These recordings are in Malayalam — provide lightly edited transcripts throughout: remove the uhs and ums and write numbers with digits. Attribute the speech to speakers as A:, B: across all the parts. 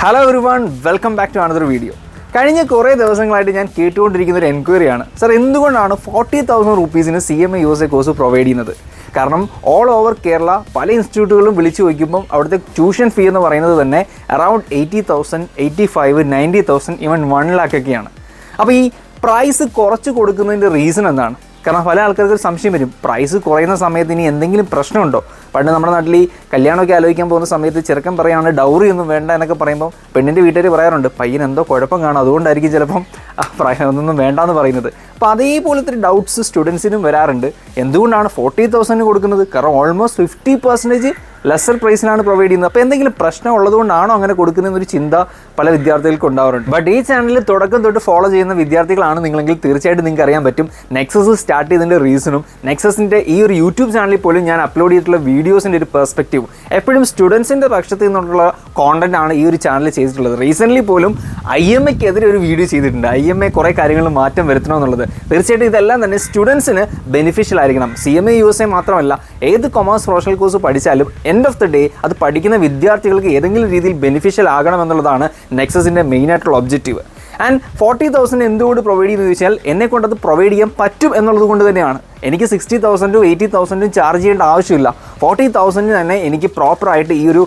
A: Hello everyone, welcome back to another video. കഴിഞ്ഞ കുറേ ദിവസങ്ങളായിട്ട് ഞാൻ കേട്ടുകൊണ്ടിരിക്കുന്ന ഒരു എൻക്വയറിയാണ്, സർ എന്തുകൊണ്ടാണ് 40,000 റുപ്പീസിന് CMA USA കോഴ്സ് പ്രൊവൈഡ് ചെയ്യുന്നത്? കാരണം ഓൾ ഓവർ കേരള പല ഇൻസ്റ്റിറ്റ്യൂട്ടുകളും വിളിച്ചു വയ്ക്കുമ്പം അവിടുത്തെ ട്യൂഷൻ ഫീ എന്ന് പറയുന്നത് തന്നെ അറൗണ്ട് 80,000, 85,000, 90,000, ഈവൻ 1 lakh ഒക്കെയാണ്. അപ്പോൾ ഈ പ്രൈസ് കുറച്ച് കൊടുക്കുന്നതിൻ്റെ റീസൺ എന്താണ്? കാരണം പല ആൾക്കാർക്ക് ഒരു സംശയം വരും, പ്രൈസ് കുറയുന്ന സമയത്ത് ഇനി എന്തെങ്കിലും പ്രശ്നമുണ്ടോ? പണ്ട് നമ്മുടെ നാട്ടിൽ ഈ കല്യാണമൊക്കെ ആലോചിക്കാൻ പോകുന്ന സമയത്ത് ചെറുക്കൻ പറയുകയാണ് ഡൗറി ഒന്നും വേണ്ട എന്നൊക്കെ പറയുമ്പോൾ പെണ്ണിൻ്റെ വീട്ടുകാർ പറയാറുണ്ട് പയ്യൻ എന്തോ കുഴപ്പം കാണും, അതുകൊണ്ടായിരിക്കും ചിലപ്പം ഒന്നും വേണ്ടാന്ന് പറയുന്നത്. അപ്പോൾ അതേപോലത്തെ ഡൗട്ട്സ് സ്റ്റുഡൻസിനും വരാറുണ്ട്. എന്തുകൊണ്ടാണ് 40,000 കൊടുക്കുന്നത്? കാരണം ഓൾമോസ്റ്റ് 50% ലെസർ പ്രൈസിലാണ് പ്രൊവൈഡ് ചെയ്യുന്നത്. അപ്പോൾ എന്തെങ്കിലും പ്രശ്നം ഉള്ളതുകൊണ്ടാണോ അങ്ങനെ കൊടുക്കുന്നതെന്നൊരു ചിന്ത പല വിദ്യാർത്ഥികൾക്ക് ഉണ്ടാവാറുണ്ട്. ബട്ട് ഈ ചാനലിൽ തുടക്കം തൊട്ട് ഫോളോ ചെയ്യുന്ന വിദ്യാർത്ഥികളാണ് നിങ്ങളെങ്കിൽ തീർച്ചയായിട്ടും നിങ്ങൾക്ക് അറിയാൻ പറ്റും നെക്സസ് സ്റ്റാർട്ട് ചെയ്തതിൻ്റെ റീസണും നെക്സസിൻ്റെ ഈ ഒരു യൂട്യൂബ് ചാനലിൽ പോലും ഞാൻ അപ്ലോഡ് ചെയ്തിട്ടുള്ള വീഡിയോസിൻ്റെ ഒരു പെർസ്പെക്റ്റീവ് എപ്പോഴും സ്റ്റുഡൻസിൻ്റെ പക്ഷത്തിൽ നിന്നുള്ള കോണ്ടന്റ് ആണ് ഈ ഒരു ചാനൽ ചെയ്തിട്ടുള്ളത്. റീസെൻ്റ്ലി പോലും IMAക്കെതിരെ ഒരു വീഡിയോ ചെയ്തിട്ടുണ്ട്. IMA കുറേ കാര്യങ്ങൾ മാറ്റം വരുത്തണമെന്നുള്ളത്. തീർച്ചയായിട്ടും ഇതെല്ലാം തന്നെ സ്റ്റുഡൻസിന് ബെനിഫിഷ്യൽ ആയിരിക്കണം. CMA USA മാത്രമല്ല, ഏത് കൊമേഴ്സ് പ്രൊഫഷണൽ കോഴ്സ് പഠിച്ചാലും എൻഡ് ഓഫ് ദ ഡേ അത് പഠിക്കുന്ന വിദ്യാർത്ഥികൾക്ക് ഏതെങ്കിലും രീതിയിൽ ബെനിഫിഷ്യൽ ആകണമെന്നുള്ളതാണ് നെക്സസിൻ്റെ മെയിനായിട്ടുള്ള ഒബ്ജക്റ്റീവ്. ആൻഡ് 40,000 എന്തുകൊണ്ട് പ്രൊവൈഡ് ചെയ്യുന്നത് ചോദിച്ചാൽ എന്നെ കൊണ്ട് അത് പ്രൊവൈഡ് ചെയ്യാൻ പറ്റും എന്നുള്ളത് കൊണ്ട് തന്നെയാണ്. എനിക്ക് 60,000 80,000 ചാർജ് ചെയ്യേണ്ട ആവശ്യമില്ല. 40,000 തന്നെ എനിക്ക് പ്രോപ്പറായിട്ട് ഈ ഒരു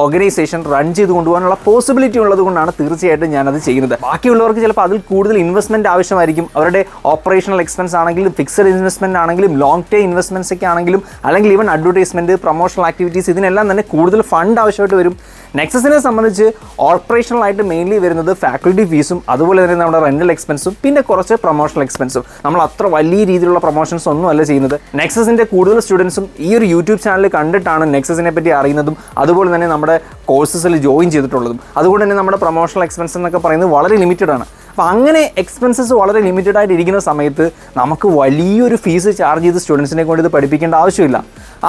A: ഓർഗനൈസേഷൻ റൺ ചെയ്ത് കൊണ്ടുപോകാനുള്ള പോസിബിലിറ്റി ഉള്ളത് കൊണ്ടാണ് തീർച്ചയായിട്ടും ഞാനത് ചെയ്യുന്നത്. ബാക്കിയുള്ളവർക്ക് ചിലപ്പോൾ അതിൽ കൂടുതൽ ഇൻവെസ്റ്റ്മെൻറ്റ് ആവശ്യമായിരിക്കും. അവരുടെ ഓപ്പറേഷണൽ എക്സ്പെൻസ് ആണെങ്കിലും ഫിക്സഡ് ഇൻവെസ്റ്റ്മെൻറ്റ് ആണെങ്കിലും ലോങ് ടൈം ഇൻവെസ്റ്റ്മെൻറ്റ്സ് ഒക്കെ ആണെങ്കിലും അല്ലെങ്കിൽ ഈവൻ അഡ്വർടൈസ്മെൻറ്റ് പ്രൊമോഷണൽ ആക്ടിവിറ്റീസ് ഇതിനെല്ലാം തന്നെ കൂടുതൽ ഫണ്ട് ആവശ്യമായിട്ട് വരും. നെക്സസിനെ സംബന്ധിച്ച് ഓപ്പറേഷണലായിട്ട് മെയിൻലി വരുന്നത് ഫാക്കൽറ്റി ഫീസും അതുപോലെ തന്നെ നമ്മുടെ റെൻ്റൽ എക്സ്പെൻസും പിന്നെ കുറച്ച് പ്രൊമോഷണൽ എക്സ്പെൻസും. നമ്മൾ അത്ര വലിയ രീതിയിലുള്ള പ്രൊമോഷൻസ് ഒന്നും അല്ല ചെയ്യുന്നത്. നെക്സസിൻ്റെ കൂടുതൽ സ്റ്റുഡൻസും ഈ ഒരു യൂട്യൂബ് ചാനൽ കണ്ടിട്ടാണ് നെക്സസിനെ പറ്റി അറിയുന്നതും അതുപോലെ തന്നെ നമ്മുടെ കോഴ്സസിൽ ജോയിൻ ചെയ്തിട്ടുള്ളതും. അതുകൊണ്ട് തന്നെ നമ്മുടെ പ്രൊമോഷണൽ എക്സ്പെൻസ് എന്നൊക്കെ പറയുന്നത് വളരെ ലിമിറ്റഡ് ആണ്. അപ്പോൾ അങ്ങനെ എക്സ്പെൻസസ് വളരെ ലിമിറ്റഡ് ആയിട്ട് ഇരിക്കുന്ന സമയത്ത് നമുക്ക് വലിയൊരു ഫീസ് ചാർജ് ചെയ്ത് സ്റ്റുഡൻസിനെ കൊണ്ട് ഇത് പഠിപ്പിക്കേണ്ട ആവശ്യമില്ല.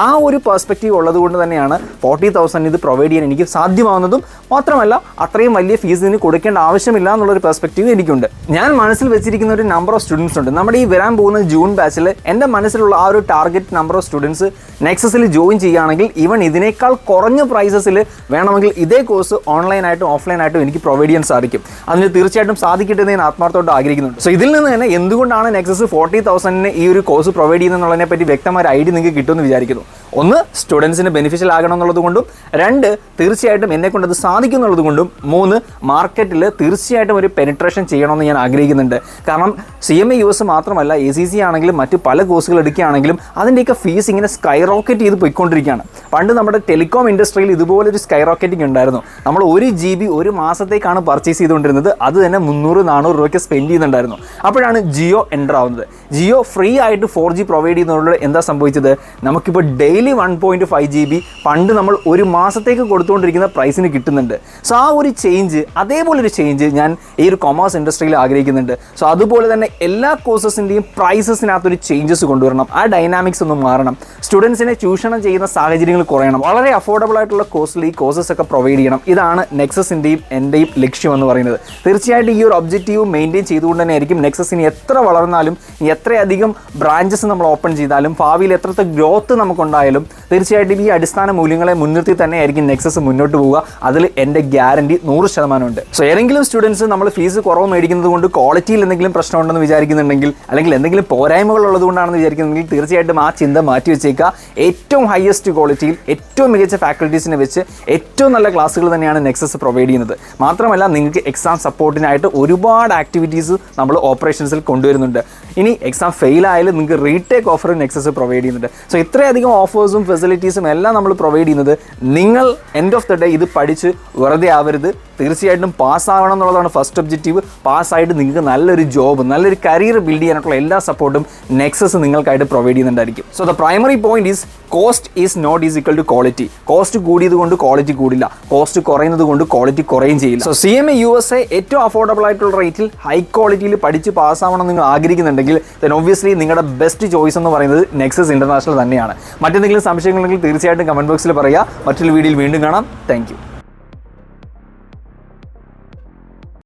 A: ആ ഒരു പെർസ്പെക്റ്റീവ് ഉള്ളത് കൊണ്ട് തന്നെയാണ് 40,000 ഇത് പ്രൊവൈഡ് ചെയ്യാൻ എനിക്ക് സാധ്യമാവുന്നതും. മാത്രമല്ല അത്രയും വലിയ ഫീസ് ഇതിന് കൊടുക്കേണ്ട ആവശ്യമില്ല എന്നുള്ളൊരു പെർസ്പെക്റ്റീവ് എനിക്കുണ്ട്. ഞാൻ മനസ്സിൽ വെച്ചിരിക്കുന്ന ഒരു നമ്പർ ഓഫ് സ്റ്റുഡൻസ് ഉണ്ട്. നമ്മുടെ ഈ വരാൻ പോകുന്ന ജൂൺ ബാച്ചിൽ എൻ്റെ മനസ്സിലുള്ള ആ ഒരു ടാർഗറ്റ് നമ്പർ ഓഫ് സ്റ്റുഡൻസ് നെക്സസിൽ ജോയിൻ ചെയ്യുകയാണെങ്കിൽ ഈവൻ ഇതിനേക്കാൾ കുറഞ്ഞ പ്രൈസസിൽ വേണമെങ്കിൽ ഇതേ കോഴ്സ് ഓൺലൈനായിട്ടും ഓഫ്ലൈനായിട്ടും എനിക്ക് പ്രൊവൈഡ് ചെയ്യാൻ സാധിക്കും. അതിന് തീർച്ചയായിട്ടും സാധിക്കട്ടെ എന്ന് ഞാൻ ആത്മാർത്ഥത്തോട് ആഗ്രഹിക്കുന്നുണ്ട്. സോ ഇതിൽ നിന്ന് തന്നെ എന്തുകൊണ്ടാണ് നെക്സസ് 40,000 ഈ ഒരു കോഴ്സ് പ്രൊവൈഡ് ചെയ്യുന്നതിനെ പറ്റി വ്യക്തമായ ഒരു ഐഡിയ നിങ്ങൾക്ക് കിട്ടുമെന്ന് വിചാരിക്കുന്നു. ഒന്ന്, സ്റ്റുഡൻസിന് ബെനിഫിഷ്യൽ ആകണം എന്നുള്ളത് കൊണ്ടും, 2, തീർച്ചയായിട്ടും എന്നെ കൊണ്ട് അത് സാധിക്കും എന്നുള്ളത് കൊണ്ടും, 3, മാർക്കറ്റിൽ തീർച്ചയായിട്ടും ഒരു പെനിട്രേഷൻ ചെയ്യണമെന്ന് ഞാൻ ആഗ്രഹിക്കുന്നുണ്ട്. കാരണം CMA US മാത്രമല്ല, ACC ആണെങ്കിലും മറ്റ് പല കോഴ്സുകൾ എടുക്കുകയാണെങ്കിലും അതിൻ്റെയൊക്കെ ഫീസ് ഇങ്ങനെ സ്കൈ റോക്കറ്റ് ചെയ്ത് പോയിക്കൊണ്ടിരിക്കുകയാണ്. പണ്ട് നമ്മുടെ ടെലികോം ഇൻഡസ്ട്രിയിൽ ഇതുപോലൊരു സ്കൈ റോക്കറ്റിംഗ് ഉണ്ടായിരുന്നു. നമ്മൾ 1 GB ഒരു മാസത്തേക്കാണ് പർച്ചേസ് ചെയ്തുകൊണ്ടിരുന്നത്. അത് തന്നെ 300-400 രൂപയ്ക്ക് സ്പെൻഡ് ചെയ്യുന്നുണ്ടായിരുന്നു. അപ്പോഴാണ് ജിയോ എൻ്റർ ആവുന്നത്. ജിയോ ഫ്രീ ആയിട്ട് 4G പ്രൊവൈഡ് ചെയ്യുന്നതോടെ എന്താ സംഭവിച്ചത്? നമുക്കിപ്പോൾ ഡെയിലി 1.5 GB പണ്ട് നമ്മൾ ഒരു മാസത്തേക്ക് കൊടുത്തുകൊണ്ടിരിക്കുന്ന പ്രൈസിന് കിട്ടുന്നുണ്ട്. സോ ആ ഒരു ചേഞ്ച്, അതേപോലൊരു ചേഞ്ച് ഞാൻ ഈ ഒരു കൊമേഴ്സ് ഇൻഡസ്ട്രിയിൽ ആഗ്രഹിക്കുന്നുണ്ട്. സോ അതുപോലെ തന്നെ എല്ലാ കോഴ്സസിൻ്റെയും പ്രൈസസിനകത്തൊരു ചേഞ്ചസ് കൊണ്ടുവരണം. ആ ഡൈനാമിക്സ് ഒന്ന് മാറണം. സ്റ്റുഡൻസിനെ ചൂഷണം ചെയ്യുന്ന സാഹചര്യങ്ങൾ കുറയണം. വളരെ അഫോർഡബിൾ ആയിട്ടുള്ള കോഴ്സിൽ ഈ കോഴ്സസ് ഒക്കെ പ്രൊവൈഡ് ചെയ്യണം. ഇതാണ് നെക്സസിൻ്റെയും എൻ്റെയും ലക്ഷ്യം എന്ന് പറയുന്നത്. തീർച്ചയായിട്ടും ഈ ഒരു ഒബ്ജക്റ്റീവ് മെയിൻറ്റെയിൻ ചെയ്തുകൊണ്ട് തന്നെ ആയിരിക്കും നെക്സസിന് എത്ര വളർന്നാലും എത്രയധികം ബ്രാഞ്ചസ് നമ്മൾ ഓപ്പൺ ചെയ്താലും ഭാവിയിൽ എത്രത്തെ ഗ്രോത്ത് നമുക്കുണ്ടായാലും തീർച്ചയായിട്ടും ഈ അടിസ്ഥാന മൂല്യങ്ങളെ മുൻനിർത്തി തന്നെ ആയിരിക്കും നെക്സസ് മുന്നോട്ട് പോവുക. അതിൽ എൻ്റെ ഗ്യാരണ്ടി 100% ഉണ്ട്. സോ ഏതെങ്കിലും സ്റ്റുഡൻസ് നമ്മൾ ഫീസ് കുറവ് മേടിക്കുന്നത് കൊണ്ട് ക്വാളിറ്റിയിൽ എന്തെങ്കിലും പ്രശ്നമുണ്ടെന്ന് വിചാരിക്കുന്നുണ്ടെങ്കിൽ അല്ലെങ്കിൽ എന്തെങ്കിലും പോരായ്മകൾ ഉള്ളതുകൊണ്ടാണെന്ന് വിചാരിക്കുന്നുണ്ടെങ്കിൽ തീർച്ചയായിട്ടും ആ ചിന്ത മാറ്റി വെച്ചേക്കുക. ഏറ്റവും ഹയസ്റ്റ് ക്വാളിറ്റിയിൽ ഏറ്റവും മികച്ച ഫാക്കൽറ്റീസിനെ വെച്ച് ഏറ്റവും നല്ല ക്ലാസ്സുകൾ തന്നെയാണ് നെക്സസ് പ്രൊവൈഡ് ചെയ്യുന്നത്. മാത്രമല്ല നിങ്ങൾക്ക് എക്സാം സപ്പോർട്ടിനായിട്ട് ഒരുപാട് ആക്ടിവിറ്റീസ് നമ്മൾ ഓപ്പറേഷൻസിൽ കൊണ്ടുവരുന്നുണ്ട്. ഇനി എക്സാം ഫെയിൽ ആയാലും നിങ്ങൾക്ക് റീടേക്ക് ഓഫർ നെക്സസ് പ്രൊവൈഡ് ചെയ്യുന്നുണ്ട്. സോ ഇത്രയധികം ഓഫേഴ്സും ഫെസിലിറ്റീസും എല്ലാം നമ്മൾ പ്രൊവൈഡ് ചെയ്യുന്നത് നിങ്ങൾ എൻഡ് ഓഫ് ദ ഡേ ഇത് പഠിച്ച് വെറുതെ ആവരുത്. തീർച്ചയായിട്ടും പാസ്സാവണം എന്നുള്ളതാണ് ഫസ്റ്റ് ഒബ്ജക്റ്റീവ്. പാസ്സായിട്ട് നിങ്ങൾക്ക് നല്ലൊരു ജോബ്, നല്ലൊരു കരിയർ ബിൽഡ് ചെയ്യാനായിട്ടുള്ള എല്ലാ സപ്പോർട്ടും നെക്സസ് നിങ്ങൾക്കായിട്ട് പ്രൊവൈഡ് ചെയ്യുന്നുണ്ടായിരിക്കും. So the primary point is cost is not is equal to quality. Cost കൂടിയത് കൊണ്ട് ക്വാളിറ്റി കൂടില്ല, കോസ്റ്റ് കുറയുന്നത് കൊണ്ട് ക്വാളിറ്റി കുറയും ചെയ്യില്ല. സോ CMA USA ഏറ്റവും അഫോർഡബിൾ ആയിട്ടുള്ള റേറ്റിൽ ഹൈ ക്വാളിറ്റിയിൽ പഠിച്ച് പാസ്സാവണം നിങ്ങൾ ആഗ്രഹിക്കുന്നുണ്ടെങ്കിൽ ദെൻ ഒബ്വിയസ്ലി നിങ്ങളുടെ ബെസ്റ്റ് ചോയ്സ് എന്ന് പറയുന്നത് നെക്സസ് ഇന്റർനാഷണൽ തന്നെയാണ്. മറ്റെന്തെങ്കിലും സംശയങ്ങളുണ്ടെങ്കിൽ തീർച്ചയായിട്ടും കമന്റ് ബോക്സിൽ പറയുക. മറ്റൊരു വീഡിയോയിൽ വീണ്ടും കാണാം. Thank you.